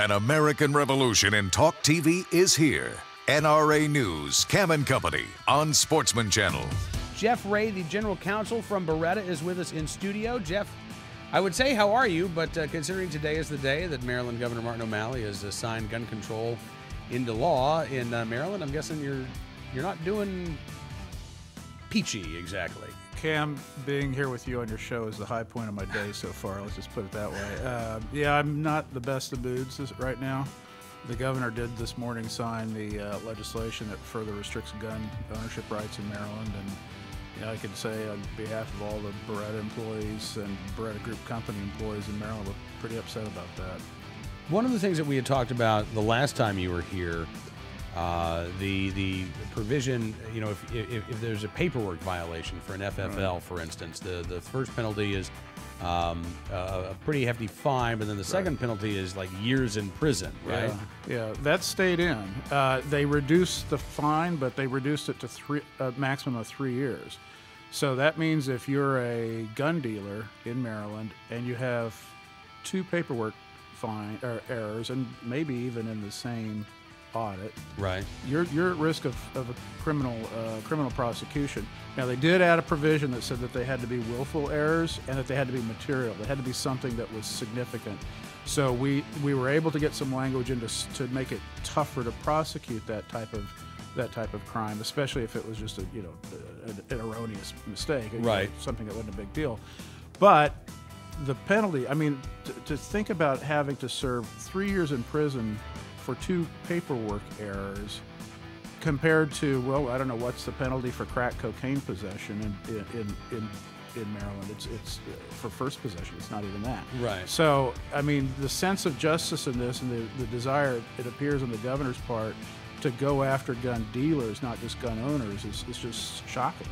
An American revolution in talk TV is here. NRA News, Cam and Company on Sportsman Channel. Jeff Ray, the general counsel from Beretta, is with us in studio. Jeff, I would say how are you, but considering today is the day that Maryland Governor Martin O'Malley has signed gun control into law in Maryland, I'm guessing you're not doing peachy exactly. Cam, being here with you on your show is the high point of my day so far. Let's just put it that way. Yeah, I'm not the best of moods right now. The governor did this morning sign the legislation that further restricts gun ownership rights in Maryland, and I can say on behalf of all the Beretta employees and Beretta Group Company employees in Maryland, we're pretty upset about that. One of the things that we had talked about the last time you were here, the provision, if there's a paperwork violation for an FFL, for instance, the first penalty is a pretty hefty fine, but then the second penalty is like years in prison, right? Yeah, that stayed in. They reduced the fine, but they reduced it to a maximum of 3 years. So that means if you're a gun dealer in Maryland and you have two paperwork errors, and maybe even in the same audit, right, you're at risk of a criminal prosecution. Now, they did add a provision that said that they had to be willful errors and that they had to be material. They had to be something that was significant. So we were able to get some language in to make it tougher to prosecute that type of crime, especially if it was just an erroneous mistake, right? Something that wasn't a big deal. But the penalty, I mean, to think about having to serve 3 years in prison for two paperwork errors compared to, well, I don't know, what's the penalty for crack cocaine possession in Maryland? It's for first possession. It's not even that. Right. So, I mean, the sense of justice in this and the desire, it appears on the governor's part, to go after gun dealers, not just gun owners, is just shocking.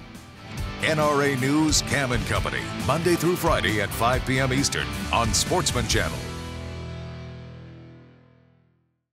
NRA News, Cam and Company, Monday through Friday at 5 p.m. Eastern on Sportsman Channel.